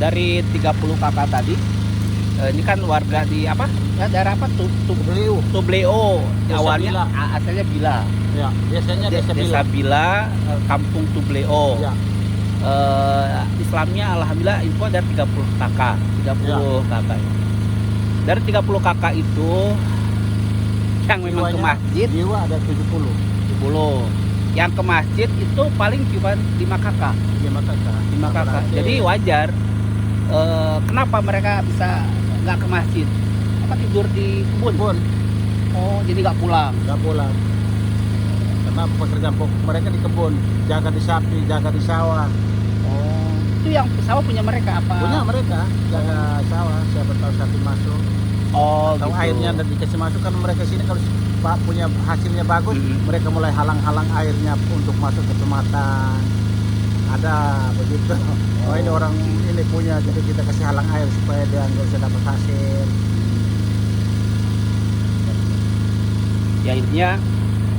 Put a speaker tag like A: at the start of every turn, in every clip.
A: dari 30 kakak tadi, ini kan warga di apa? Ya, daerah apa? Tubleo. Awalnya asalnya Bila.
B: Ya, biasanya
A: Desa Bila, Kampung Tubleo.
B: Ya.
A: Islamnya alhamdulillah info dari 30 kakak. 30 kakak. Dari 30 kakak itu yang memang ke masjid
B: jiwa ada 70.
A: Yang ke masjid itu paling cuma 5 kakak. 5 kakak. Jadi wajar. Kenapa mereka bisa nggak ke masjid? Apa tidur di kebun? Oh, jadi nggak pulang.
B: Karena pekerjaan pokok mereka di kebun, jaga di sapi, jaga di sawah.
A: Oh, itu yang sawah punya mereka apa?
B: Punya mereka, jaga sawah. Siapa tahu sapi masuk.
A: Oh,
B: tahu
A: gitu.
B: airnya dan dikasih masuk, kan mereka sini kalau punya hasilnya bagus, mereka mulai halang-halang airnya untuk masuk ke kecamatan. Ada begitu. Oh, ini orang ini punya, jadi kita kasih halang air supaya dia nggak bisa dapat hasil.
A: Ya intinya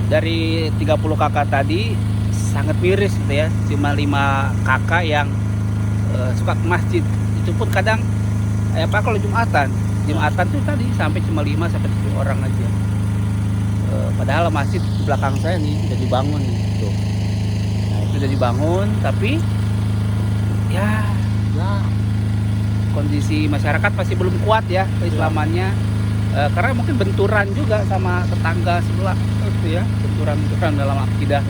A: dari 30 kakak tadi sangat miris gitu ya. Cuma 5 kakak yang suka ke masjid. Itu pun kadang kalau Jumatan tuh tadi sampai cuma 5 sampai 7 orang aja. Padahal masjid di belakang saya nih udah dibangun nih. Tuh. Nah, itu udah dibangun, tapi ya kondisi masyarakat masih belum kuat ya keislamannya. Karena mungkin benturan juga sama tetangga sebelah itu ya, benturan dalam akidah,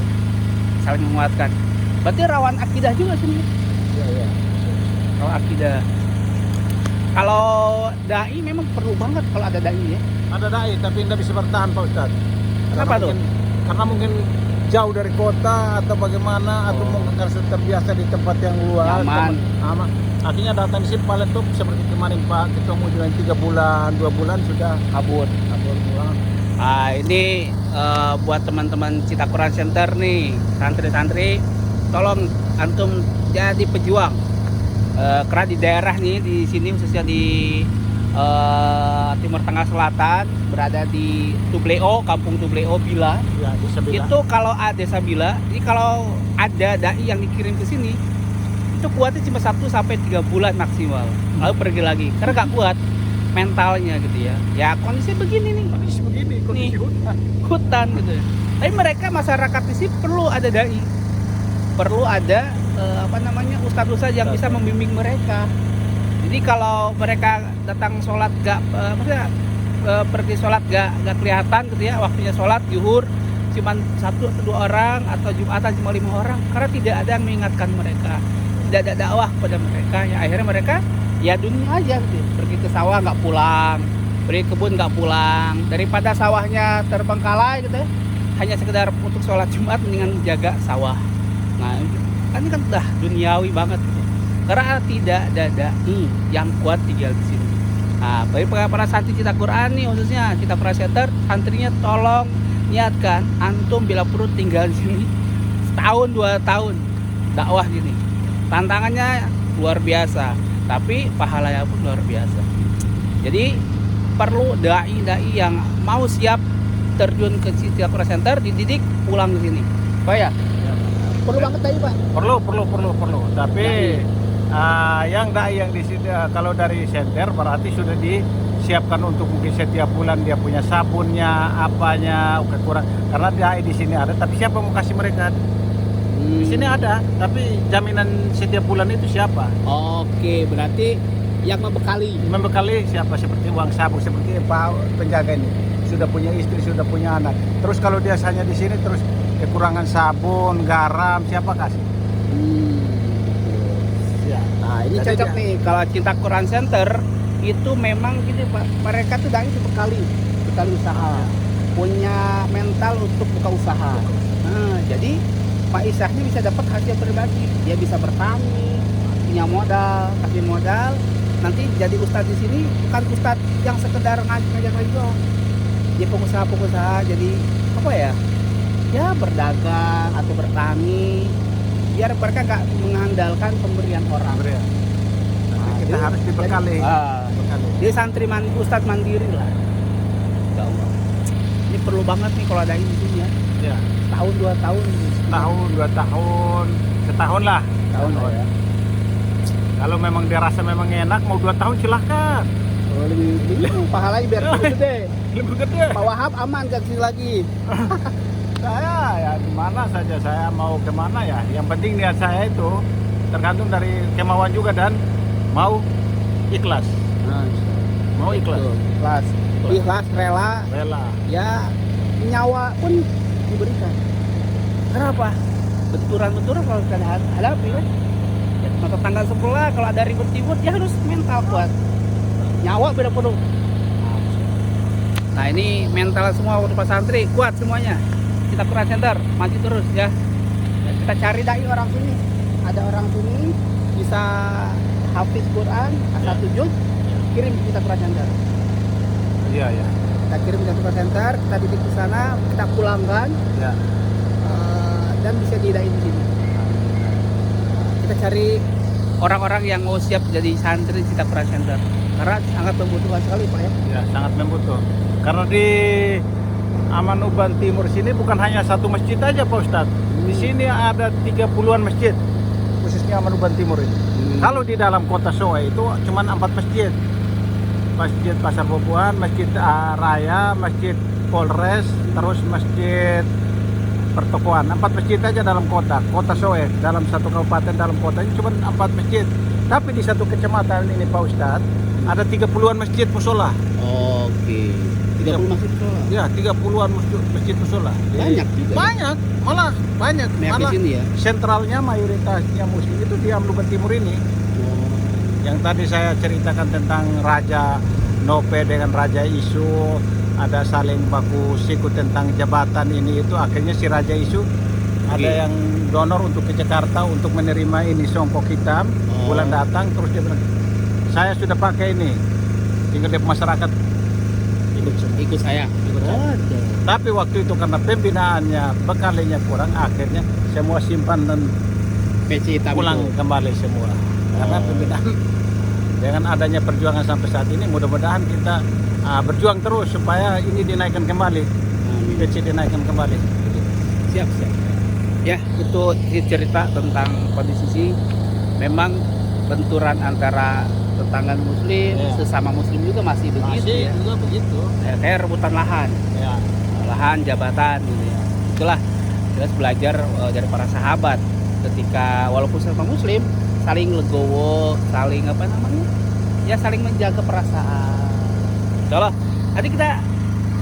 A: saling menguatkan. Berarti rawan akidah juga sini.
B: Iya.
A: Rawan akidah. Kalau dai memang perlu banget kalau ada dai ya.
B: Ada dai tapi tidak bisa bertahan Pak Ustadz.
A: Kenapa tuh?
B: Karena mungkin jauh dari kota atau bagaimana, atau mungkin karena terbiasa di tempat yang luas,
A: aman.
B: Akhirnya datang di sini paling tuh seperti kemarin Pak, ketemu dengan 3 bulan, 2 bulan sudah
A: kabur pulang. Ini buat teman-teman Cita Quran Center nih, santri-santri, tolong antum jadi pejuang. Karena di daerah nih di sini khususnya di Timur Tengah Selatan, berada di Tubleo, Kampung Tubleo Bila.
B: Ya, Bila.
A: Itu kalau ada Desa Bila, ini kalau ada dai yang dikirim ke sini, itu kuatnya cuma 1 sampai 3 bulan maksimal. Lalu pergi lagi karena nggak kuat mentalnya gitu ya. Ya kondisi begini nih. Kondisi hutan gitu. Tapi mereka masyarakat di sini perlu ada dai. Perlu ada ustadz-ustadz yang bisa membimbing mereka. Jadi kalau mereka datang sholat pergi sholat gak kelihatan gitu ya, waktunya sholat zuhur cuma 1 atau 2 orang, atau Jumatan cuma 5 orang, karena tidak ada yang mengingatkan mereka, tidak ada dakwah kepada mereka. Ya akhirnya mereka ya dunia aja gitu. Pergi ke sawah nggak pulang, pergi kebun nggak pulang, daripada sawahnya terbengkalai gitu ya, hanya sekedar untuk sholat Jumat mendingan jaga sawah. Nah ini kan udah duniawi banget gitu. Karena tidak ada dai yang kuat tinggal di sini. Nah, bagi para santri Cita Quran nih, khususnya Cita Quran Center, santrinya tolong niatkan antum bila perlu tinggal di sini setahun 2 tahun dakwah gini. Tantangannya luar biasa, tapi pahalanya pun luar biasa. Jadi perlu dai yang mau siap terjun ke Cita Quran Center, dididik, pulang ke sini. Pak ya? Perlu banget dai, Pak.
B: Perlu. Tapi yang dai yang di sini, kalau dari center berarti sudah disiapkan untuk mungkin setiap bulan dia punya sabunnya, apanya, kurang. Karena dai di sini ada, tapi siapa mau kasih mereka? Di sini ada, tapi jaminan setiap bulan itu siapa?
A: Oke, berarti yang
B: membekali siapa? Seperti uang sabun, seperti Pak penjaga ini sudah punya istri, sudah punya anak. Terus kalau dia hanya di sini terus kekurangan sabun, garam, siapa kasih?
A: Nah ini cocok nih, kalau Cita Quran Center itu memang gini Pak, mereka tuh dai bekali usaha, punya mental untuk buka usaha. Nah jadi Pak Isahnya bisa dapat hasil pribadi, dia bisa bertani, punya modal, kasih modal, nanti jadi ustadz di sini bukan ustadz yang sekedar ngajak doang, dia pengusaha, jadi apa ya? Ya berdagang atau bertani, biar mereka nggak mengandalkan pemberian orang.
B: Nah, kita harus dibekali.
A: Dia santri ustadz mandiri lah. Ini perlu banget nih kalau ada ini di sini ya.
B: Ya.
A: Tahun 2 tahun.
B: Setahun, 2 tahun, setahun lah.
A: Tahun lah ya.
B: Kalau memang dia rasa memang enak mau 2 tahun silahkan.
A: Oh, lebih pahalanya biar lebih gede.
B: Lebih gede.
A: Pak Wahab aman gak sini lagi?
B: Saya ya dimana saja saya mau kemana ya. Yang penting niat saya itu tergantung dari kemauan juga dan mau ikhlas.
A: Nah,
B: Mau ikhlas.
A: betul. Ikhlas, rela,
B: Rela.
A: ya nyawa pun diberikan. Kenapa? Benturan-benturan kalau kita hadapi kan. Ya, mata tangga sebelah kalau ada ribut-ribut ya harus mental kuat. Nyawa beda penuh. Nah ini mental semua untuk Pak Santri kuat semuanya. Kita Quran Center maju terus ya. Dan kita cari dai orang sini. Ada orang sini bisa hafiz Quran asal tujuh, kirim kita Quran Center.
B: Iya ya.
A: Kita kirim ke Quran Center, kita didik di sana, kita pulangkan
B: Ya.
A: dan bisa didain di sini. Kita cari orang-orang yang mau siap jadi santri kita Quran Center. Karena sangat membutuhkan sekali Pak ya.
B: Ya sangat membutuhkan. Karena di Aman Uban Timur sini bukan hanya satu masjid aja Pak Ustadz. Di sini ada 30-an masjid khususnya Aman Uban Timur ini. Kalau di dalam kota Soe itu cuma 4 masjid. Masjid Pasar Bobuan, Masjid Raya, Masjid Polres, terus Masjid Pertokoan. 4 masjid aja dalam kota Soe. Dalam satu kabupaten dalam kota ini cuma 4 masjid. Tapi di satu kecamatan ini Pak Ustadz ada 30-an masjid musola.
A: Oke. 30 masjid sekolah.
B: Ya, 30-an masjid musola.
A: Banyak juga.
B: Banyak, malah banyak.
A: Banyak di
B: Malah
A: sini ya.
B: sentralnya mayoritasnya muslim itu di Amluban Timur ini. Yang tadi saya ceritakan tentang Raja Nope dengan Raja Isu, ada saling baku siku tentang jabatan ini itu, akhirnya si Raja Isu ada
A: Oke.
B: yang donor untuk ke Jakarta untuk menerima ini songkok hitam bulan datang, terus dia bilang saya sudah pakai ini, tinggal di masyarakat
A: Ikut saya.
B: ikut saya. Tapi waktu itu karena pembinaannya bekalnya kurang, akhirnya semua simpan dan
A: PC hitam
B: pulang
A: itu.
B: kembali semua. Karena pembinaan dengan adanya perjuangan sampai saat ini, mudah-mudahan kita berjuang terus supaya ini dinaikkan kembali,
A: Amin.
B: PC dinaikkan kembali.
A: Siap. Ya, itu cerita tentang kondisi memang benturan antara tetangga muslim,
B: Ya.
A: sesama muslim juga masih begitu ya.
B: juga begitu.
A: Kayak rebutan lahan,
B: Ya.
A: lahan jabatan gitu ya. Itulah jelas belajar dari para sahabat ketika walaupun sama muslim saling legowo, saling apa namanya? Ya saling menjaga perasaan. Insyaallah. Nanti kita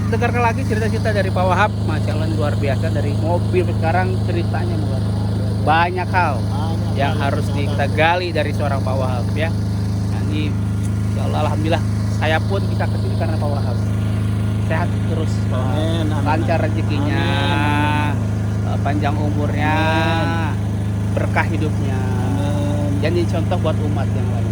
A: dengarkan lagi cerita-cerita dari Pak Wahab. Masya Allah luar biasa, dari mobil sekarang ceritanya luar banyak hal yang harus kita gali dari seorang Pak Wahab ya. Nah, ini insya Allah alhamdulillah saya pun bisa kesini karena Pak Wahab. Sehat terus Pak Wahab.
B: Amin, amin.
A: Lancar rezekinya, panjang umurnya, berkah hidupnya. Jadi contoh buat umat yang lain.